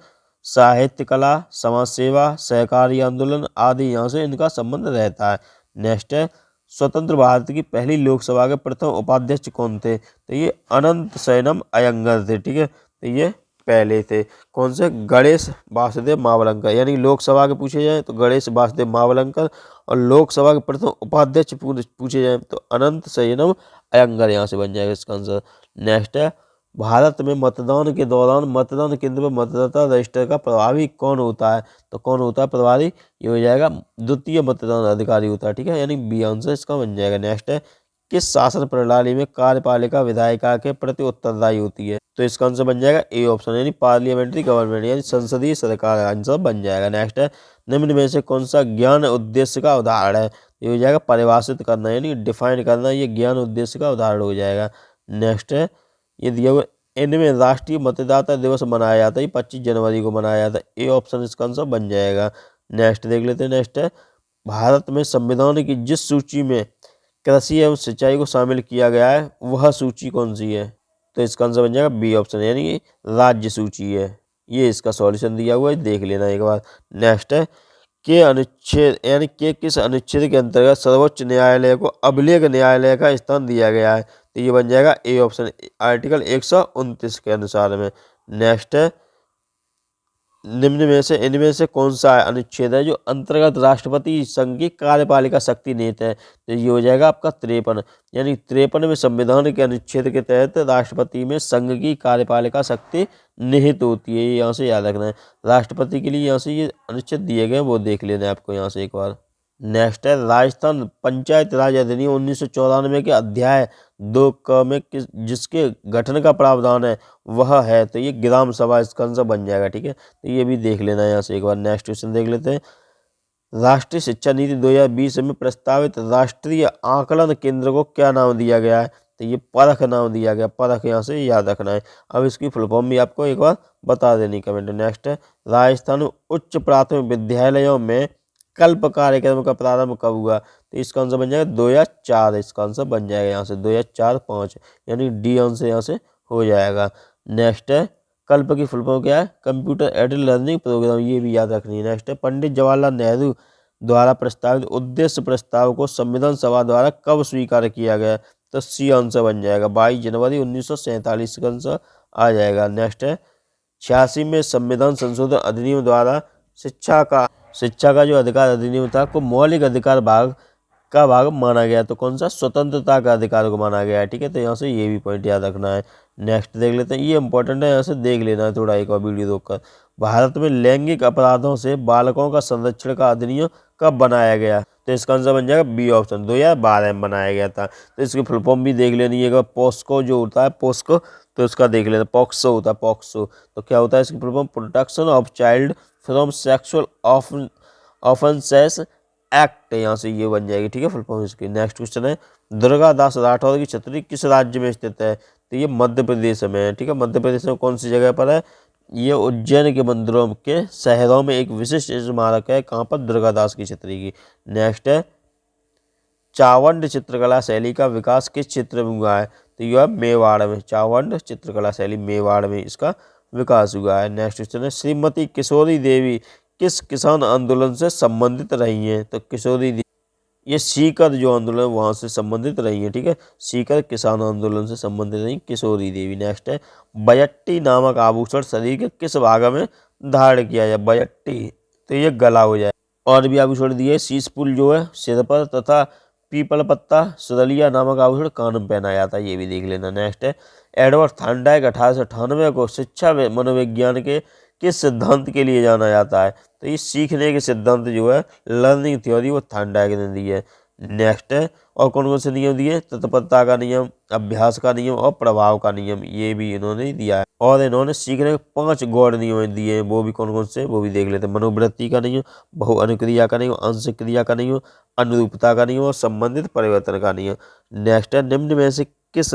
साहित्य, कला, समाज सेवा, सहकारी आंदोलन आदि यहाँ से इनका संबंध रहता है। नेक्स्ट है, स्वतंत्र भारत की पहली लोकसभा के प्रथम उपाध्यक्ष कौन थे? तो ये अनंत शयनम अयंगर थे। ठीक है, तो ये पहले थे। कौन से? गणेश वासुदेव मावलंकर। यानी लोकसभा के पूछे जाए तो गणेश वासुदेव मावलंकर, और लोकसभा के प्रथम उपाध्यक्ष पूछे जाए तो अनंत शयनम अयंगर यहाँ से बन जाएगा इसका आंसर। नेक्स्ट है, भारत में मतदान के दौरान मतदान केंद्र पर मतदाता रजिस्टर का प्रभारी कौन होता है? तो कौन होता है प्रभारी? ये हो जाएगा द्वितीय मतदान अधिकारी होता है। ठीक है, यानी बी आंसर इसका बन जाएगा। नेक्स्ट है, किस शासन प्रणाली में कार्यपालिका विधायिका के प्रति उत्तरदायी होती है? तो इसका आंसर बन जाएगा ए ऑप्शन, यानी पार्लियामेंट्री गवर्नमेंट, यानी संसदीय सरकार आंसर बन जाएगा। नेक्स्ट है, निम्न में से कौन सा ज्ञान उद्देश्य का उदाहरण है? ये हो जाएगा परिभाषित करना, यानी डिफाइन करना, ये ज्ञान उद्देश्य का उदाहरण हो जाएगा। नेक्स्ट है, ये दिया हुआ, इनमें राष्ट्रीय मतदाता दिवस मनाया जाता है 25 जनवरी को मनाया जाता है। ए ऑप्शन इसका आंसर बन जाएगा। नेक्स्ट देख लेते हैं। नेक्स्ट है, भारत में संविधान की जिस सूची में कृषि एवं सिंचाई को शामिल किया गया है वह सूची कौन सी है? तो इसका आंसर बन जाएगा बी ऑप्शन, यानी कि राज्य सूची है। ये इसका सॉल्यूशन दिया हुआ है, देख लेना एक बार। नेक्स्ट है, के अनुच्छेद यानी के किस अनुच्छेद के अंतर्गत सर्वोच्च न्यायालय को अभिलेख न्यायालय का स्थान दिया गया है? तो ये बन जाएगा ए ऑप्शन, आर्टिकल 129 के अनुसार में। नेक्स्ट है, निम्न में से इनमें से कौन सा अनुच्छेद है जो अंतर्गत राष्ट्रपति संघ की कार्यपालिका शक्ति निहित है? तो ये हो जाएगा आपका 53, यानी 53 में संविधान के अनुच्छेद के तहत राष्ट्रपति में संघ की कार्यपालिका शक्ति निहित होती है। ये यहाँ से याद रखना है, राष्ट्रपति के लिए यहाँ से ये अनुच्छेद दिए गए हैं वो देख लेना है आपको यहाँ से एक बार। नेक्स्ट है, राजस्थान पंचायत राज अधिनियम 1994 के अध्याय 2 क में जिसके गठन का प्रावधान है वह है? तो ये ग्राम सभा इसका आंसर बन जाएगा। ठीक है, तो ये भी देख लेना है यहाँ से एक बार। नेक्स्ट क्वेश्चन देख लेते हैं, राष्ट्रीय शिक्षा नीति 2020 में प्रस्तावित राष्ट्रीय आकलन केंद्र को क्या नाम दिया गया है? तो ये परख नाम दिया गया, परख यहाँ से याद रखना है। अब इसकी फुल फॉर्म भी आपको एक बार बता देनी कमेंट। नेक्स्ट है, राजस्थान में उच्च प्राथमिक विद्यालयों में कल्प कार्यक्रम का प्रारंभ कब हुआ? तो इसका आंसर बन जाएगा 2004, इसका आंसर बन जाएगा यहाँ से 2004-5, यानी डी आंसर यहाँ से हो जाएगा। नेक्स्ट है, कल्प की फुल फॉर्म क्या है? कंप्यूटर एडेड लर्निंग प्रोग्राम, ये भी याद रखनी है। नेक्स्ट है, पंडित जवाहरलाल नेहरू द्वारा प्रस्तावित उद्देश्य प्रस्ताव को संविधान सभा द्वारा कब स्वीकार किया गया? तो सी आंसर बन जाएगा 22 जनवरी 1947 का आंसर आ जाएगा। नेक्स्ट है, 86 में संविधान संशोधन अधिनियम द्वारा शिक्षा का जो अधिकार अधिनियम था को मौलिक अधिकार भाग का भाग माना गया, तो कौन सा, स्वतंत्रता का अधिकार को माना गया है। ठीक है, तो यहाँ से ये भी पॉइंट याद रखना है। नेक्स्ट देख लेते हैं, ये इंपॉर्टेंट है, यहाँ से देख लेना है थोड़ा एक बार वीडियो रोककर। भारत में लैंगिक अपराधों से बालकों का संरक्षण का अधिनियम कब बनाया गया, तो इसका आंसर बन जाएगा बी ऑप्शन, 2012 में बनाया गया था। तो इसकी फुल फॉर्म भी देख लेनी है, पोस्को जो होता है, पोस्को, तो इसका देख लेते हैं, पॉक्सो होता है, पॉक्सो। तो क्या होता है इसकी full form, protection of child from sexual offences act, यहाँ से ये बन जाएगी। ठीक है, फुल फॉर्म इसकी। नेक्स्ट क्वेश्चन है, दुर्गादास राठौर की छतरी किस राज्य में स्थित है, तो ये मध्य प्रदेश में है। ठीक है, मध्य प्रदेश में कौन सी जगह पर है, ये उज्जैन के मंदिरों के शहरों में एक विशिष्ट स्मारक है, कहाँ पर, दुर्गादास की छतरी की। नेक्स्ट है, चावंड चित्रकला शैली का विकास किस क्षेत्र में हुआ है, तो यह मेवाड़ में, चावंड चित्रकला शैली मेवाड़ में इसका विकास हुआ है। नेक्स्ट क्वेश्चन है, श्रीमती किशोरी देवी किस किसान आंदोलन से संबंधित रही हैं, तो किशोरी देवी ये सीकर जो आंदोलन है वहाँ से संबंधित रही है। ठीक है, सीकर किसान आंदोलन से संबंधित रही किशोरी देवी। नेक्स्ट है, बयट्टी नामक आभूषण शरीर के किस भाग में धारण किया जाए, बयट्टी, तो ये गला हो जाए। और भी आभूषण दिए, शीशपुल जो है सिर पर, तथा पीपल पत्ता सुरलिया नामक आभूषण कान में पहना जाता है, ये भी देख लेना। नेक्स्ट है, एडवर्ड थॉर्नडाइक 1898 को शिक्षा मनोविज्ञान के किस सिद्धांत के लिए जाना जाता है, तो ये सीखने के सिद्धांत जो है, लर्निंग थ्योरी, वो थॉर्नडाइक ने दी है। नेक्स्ट है, और कौन कौन से नियम दिए, तत्परता का नियम, अभ्यास का नियम और प्रभाव का नियम, ये भी इन्होंने दिया है। और इन्होंने सीखने के 5 गौड़ नियम दिए हैं, वो भी कौन कौन से, वो भी देख लेते हैं। मनोवृत्ति का नियम, बहु अनुक्रिया का नियम, अंश क्रिया का नियम, अनुरूपता का नियम और संबंधित परिवर्तन का नियम। नेक्स्ट है, निम्न में से किस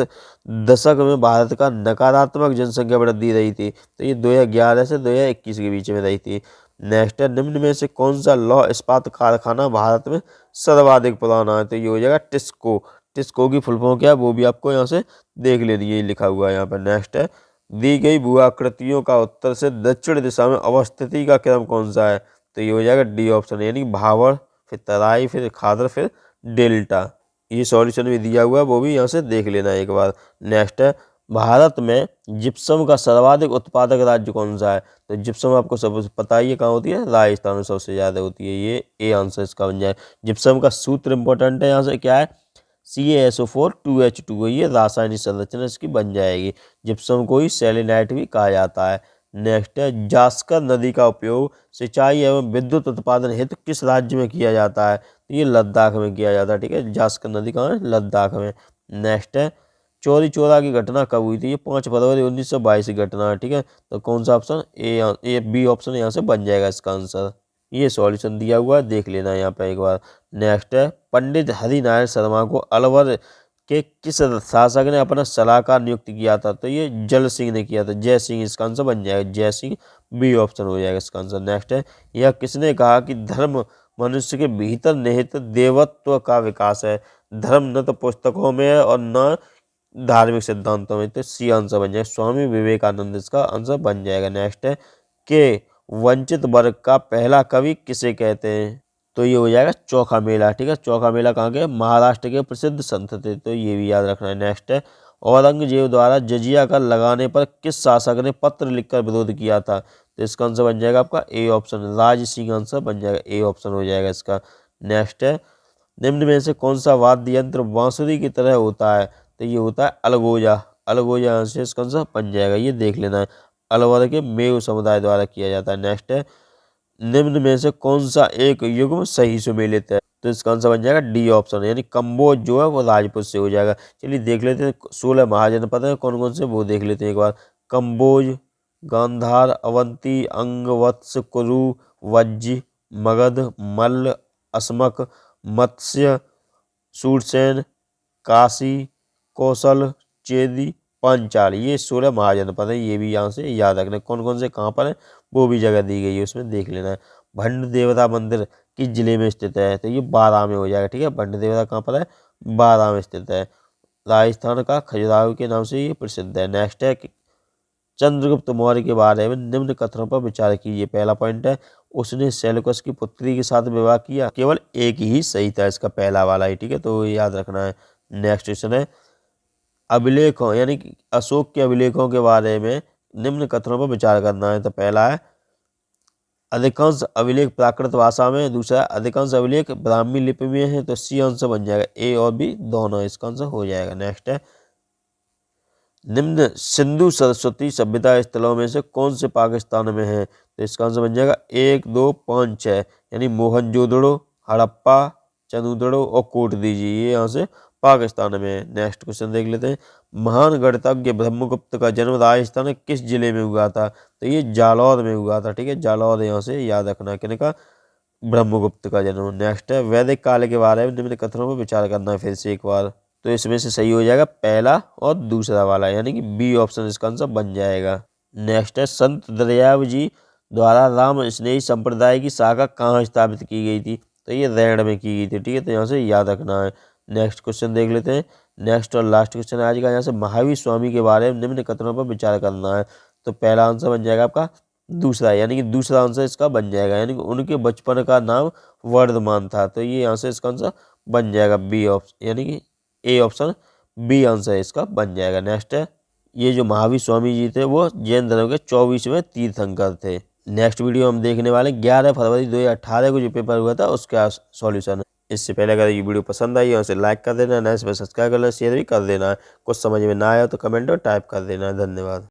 दशक में भारत का नकारात्मक जनसंख्या वृद्धि रही थी, तो ये 2011 से 2021 के बीच में रही थी। नेक्स्ट है, निम्न में से कौन सा लौह इस्पात कारखाना भारत में सर्वाधिक पुराना है, तो ये हो जाएगा टिस्को। टिस्को की फुल फॉर्म क्या है, वो भी आपको यहाँ से देख लेनी है, लिखा हुआ है यहाँ पर। नेक्स्ट है, दी गई भूआकृतियों का उत्तर से दक्षिण दिशा में अवस्थिति का क्रम कौन सा है, तो ये हो जाएगा डी ऑप्शन, यानी भावर, फिर तराई, फिर खादर, फिर डेल्टा। ये सॉल्यूशन भी दिया हुआ है, वो भी यहाँ से देख लेना है एक बार। नेक्स्ट है, भारत में जिप्सम का सर्वाधिक उत्पादक राज्य कौन सा है, तो जिप्सम आपको सब पता ही है कहाँ होती है, राजस्थान में सबसे ज़्यादा होती है, ये ए आंसर इसका बन जाए। जिप्सम का सूत्र इंपॉर्टेंट है यहाँ से, क्या है, CaSO4 2H2, ये रासायनिक संरचना इसकी बन जाएगी। जिप्सम को ही सेलेनाइट भी कहा जाता है। नेक्स्ट है, जास्कर नदी का उपयोग सिंचाई एवं विद्युत उत्पादन हेतु किस राज्य में किया जाता है, तो ये लद्दाख में किया जाता है। ठीक है, जास्कर नदी कहाँ है, लद्दाख में। नेक्स्ट है, चौरी चौरा की घटना कब हुई थी, ये 5 फरवरी 1922 की घटना है। ठीक है, तो कौन सा ऑप्शन, ए बी ऑप्शन यहाँ से बन जाएगा इसका आंसर। ये सॉल्यूशन दिया हुआ है, देख लेना यहाँ पे एक बार। नेक्स्ट है, पंडित हरिनारायण शर्मा को अलवर के किस शासक ने अपना सलाहकार नियुक्त किया था, तो ये जल सिंह ने किया था, जय सिंह इसका आंसर बन जाएगा, जय सिंह, बी ऑप्शन हो जाएगा इसका आंसर। नेक्स्ट है, यह किसने कहा कि धर्म मनुष्य के भीतर निहित देवत्व का विकास है, धर्म न तो पुस्तकों में है और न धार्मिक सिद्धांतों में, तो सी आंसर बन जाएगा, स्वामी विवेकानंद इसका आंसर बन जाएगा। नेक्स्ट है, के वंचित वर्ग का पहला कवि किसे कहते हैं, तो ये हो जाएगा चौखा मेला। ठीक है, चौखा मेला कहाँ के, महाराष्ट्र के प्रसिद्ध संत थे, तो ये भी याद रखना है। नेक्स्ट है, औरंगजेब द्वारा जजिया कर लगाने पर किस शासक ने पत्र लिखकर विरोध किया था, तो इसका आंसर बन जाएगा आपका A option, Raj Singh answer बन जाएगा, ए ऑप्शन हो जाएगा इसका। नेक्स्ट है, निम्न में से कौन सा वाद्य यंत्र बांसुरी की तरह होता है, तो ये होता है अलगोजा, अलगोजा आंसर इसका आंसर बन जाएगा, ये देख लेना है, अलवर के मेव समुदाय द्वारा किया जाता है। नेक्स्ट है, निम्न में से कौन सा एक युग्म सही सुमेलित है, तो इसका आंसर बन जाएगा डी ऑप्शन, यानी कंबोज जो है वो राजपूत से हो जाएगा। चलिए देख लेते हैं 16 महाजनपद है कौन कौन से, वो देख लेते हैं एक बार। कंबोज, गांधार, अवंती, अंग, वत्स, कुरु, वज्ज, मगध, मल्ल, अस्मक, मत्स्य, सूरसेन, काशी, कौशल, चेदी, पांचाल, ये 16 महाजनपद है, ये भी यहाँ से याद रखना, कौन कौन से कहाँ पर है वो भी जगह दी गई है, उसमें देख लेना है। भंड देवता मंदिर किस जिले में स्थित है, तो ये बारां में हो जाएगा। ठीक है, भंड देवता कहाँ पर है, बारां में स्थित है, राजस्थान का खजुराहो के नाम से ये प्रसिद्ध है। नेक्स्ट है, चंद्रगुप्त मौर्य के बारे में निम्न कथनों पर विचार कीजिए। पहला पॉइंट है, उसने सेल्यूकस की पुत्री के साथ विवाह किया, केवल एक ही सही था इसका, पहला वाला ही। ठीक है, तो याद रखना है। नेक्स्ट क्वेश्चन है, अभिलेखों यानी कि अशोक के अभिलेखों के बारे में निम्न कथनों पर विचार करना है, तो पहला है, अधिकांश अभिलेख प्राकृत भाषा में, दूसरा अधिकांश अभिलेख ब्राह्मी लिपि में है। तो सी आंसर बन जाएगा, ए और बी दोनों इसका आंसर हो जाएगा। नेक्स्ट है, निम्न सिंधु सरस्वती सभ्यता स्थलों में से कौन से पाकिस्तान में है? तो इसका आंसर बन जाएगा 1, 2, 5, 6, यानी मोहनजोदड़ो, हड़प्पा, चंदूदड़ो और कोटदीजी, ये यहाँ से पाकिस्तान में है। नेक्स्ट क्वेश्चन देख लेते हैं, महान गणितज्ञ ब्रह्मगुप्त का जन्म राजस्थान के किस जिले में हुआ था? तो ये जालौर में हुआ था। ठीक है, जालौर यहाँ से याद रखना, किन का? ब्रह्मगुप्त का जन्म। नेक्स्ट है, वैदिक काल के बारे में निम्न कथनों पर विचार करना है फिर से एक बार। तो इसमें से सही हो जाएगा पहला और दूसरा वाला, यानी कि बी ऑप्शन इसका आंसर बन जाएगा। नेक्स्ट है, संत दरियाव जी द्वारा राम स्नेही संप्रदाय की शाखा कहाँ स्थापित की गई थी? तो ये रैण में की गई थी। ठीक है, तो यहाँ से याद रखना है। नेक्स्ट क्वेश्चन देख लेते हैं। नेक्स्ट और लास्ट क्वेश्चन आज का, यहाँ से महावीर स्वामी के बारे में निम्न कथनों पर विचार करना है। तो पहला आंसर बन जाएगा आपका दूसरा, यानी कि दूसरा आंसर इसका बन जाएगा, यानी कि उनके बचपन का नाम वर्धमान था। तो ये यहाँ से इसका आंसर बन जाएगा बी ऑप्शन, यानी कि ए ऑप्शन बी आंसर इसका बन जाएगा। नेक्स्ट है, ये जो महावीर स्वामी जी थे वो जैन धर्म के 24वें तीर्थंकर थे। नेक्स्ट वीडियो हम देखने वाले 11 फरवरी 2018 को जो पेपर हुआ था उसका सॉल्यूशन। इससे पहले अगर ये वीडियो पसंद आई है उसे लाइक कर देना, नए से सब्सक्राइब कर लेना, शेयर भी कर देना। कुछ समझ में ना आया तो कमेंट और टाइप कर देना। धन्यवाद।